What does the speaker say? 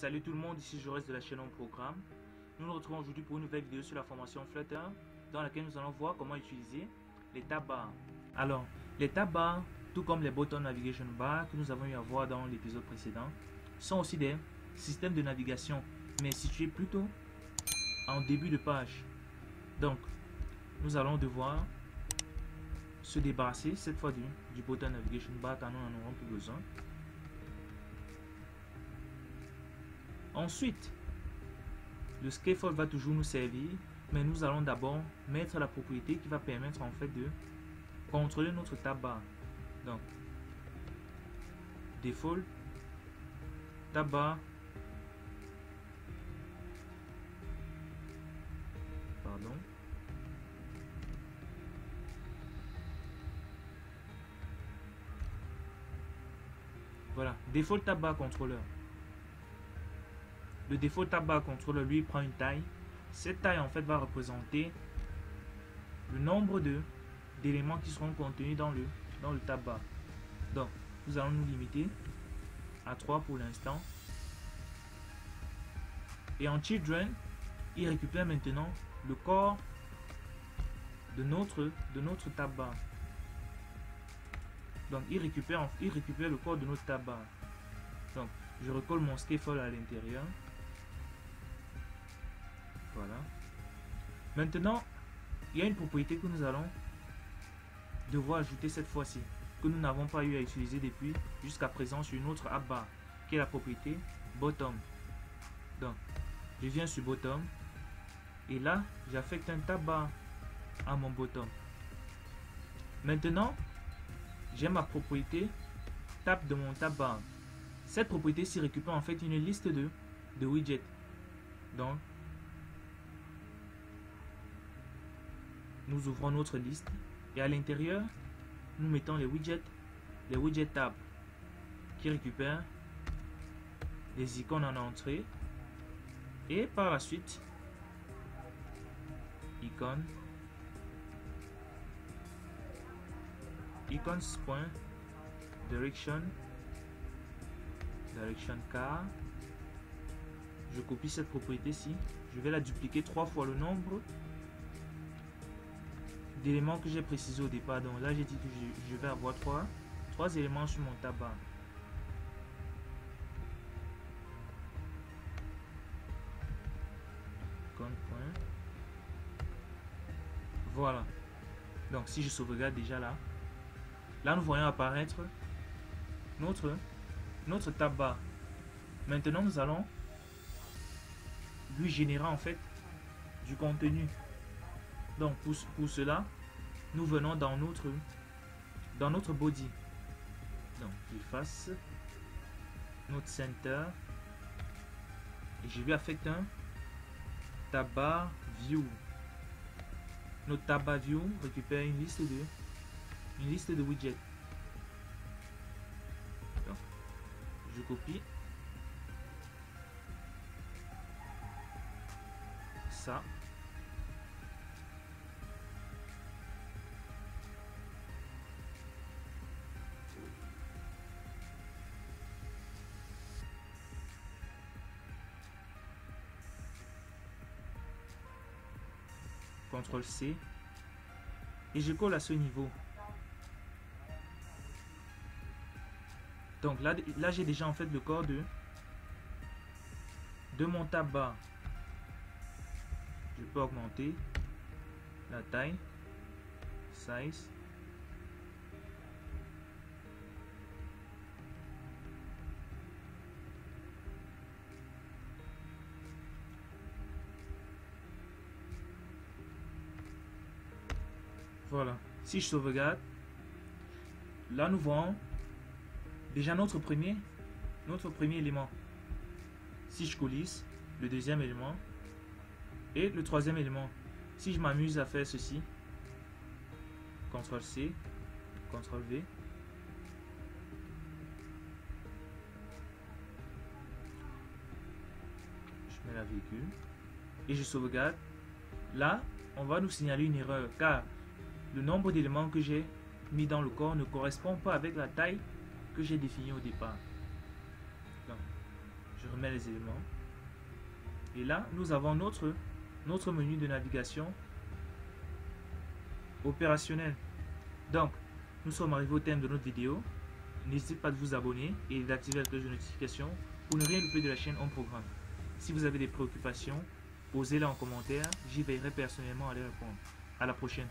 Salut tout le monde, ici Jaurès de la chaîne en programme. Nous nous retrouvons aujourd'hui pour une nouvelle vidéo sur la formation Flutter dans laquelle nous allons voir comment utiliser les tab bars. Alors, les tab bars, tout comme les button navigation bar que nous avons eu à voir dans l'épisode précédent, sont aussi des systèmes de navigation, mais situés plutôt en début de page. Donc, nous allons devoir se débarrasser cette fois du button navigation bar car nous n'en aurons plus besoin. Ensuite, le scaffold va toujours nous servir, mais nous allons d'abord mettre la propriété qui va permettre en fait de contrôler notre tab bar. Donc, default tab bar, pardon, voilà, default tab bar controller. Le default tab bar controller lui prend une taille. Cette taille en fait va représenter le nombre d'éléments qui seront contenus dans le tab bar. Donc nous allons nous limiter à 3 pour l'instant. Et en children, il récupère maintenant le corps de notre tab bar. Donc il récupère le corps de notre tab bar. Donc je recolle mon scaffold à l'intérieur. Voilà. Maintenant, il y a une propriété que nous allons devoir ajouter cette fois-ci, que nous n'avons pas eu à utiliser depuis jusqu'à présent sur une autre app bar, qui est la propriété bottom. Donc, je viens sur bottom et là, j'affecte un tab bar à mon bottom. Maintenant, j'ai ma propriété tab de mon tab bar. Cette propriété-ci récupère en fait une liste de widgets. Donc, nous ouvrons notre liste et à l'intérieur, nous mettons les widgets tab qui récupèrent les icônes en entrée et par la suite, icons point direction car. Je copie cette propriété-ci, je vais la dupliquer 3 fois le nombre d'éléments que j'ai précisé au départ. Donc là j'ai dit que je vais avoir 3 éléments sur mon tab bar. Voilà. Donc si je sauvegarde déjà là nous voyons apparaître notre tab bar. Maintenant nous allons lui générer en fait du contenu. Donc pour cela, nous venons dans notre body. Donc face, notre center, et je lui affecte un tab bar view. Notre tab bar view récupère une liste de widgets. Donc, je copie ça. CTRL C et je colle à ce niveau. Donc là j'ai déjà en fait le corps de mon tab bar. Je peux augmenter la taille, size. Voilà, si je sauvegarde, là nous voyons déjà notre premier élément. Si je coulisse, le deuxième élément et le troisième élément. Si je m'amuse à faire ceci, CTRL C, CTRL V, je mets la virgule et je sauvegarde. Là, on va nous signaler une erreur car le nombre d'éléments que j'ai mis dans le corps ne correspond pas avec la taille que j'ai définie au départ. Donc, je remets met les éléments. Et là, nous avons notre menu de navigation opérationnel. Donc, nous sommes arrivés au thème de notre vidéo. N'hésitez pas de vous abonner et d'activer la cloche de notification pour ne rien louper de la chaîne On Programme. Si vous avez des préoccupations, posez-les en commentaire. J'y veillerai personnellement à les répondre. À la prochaine.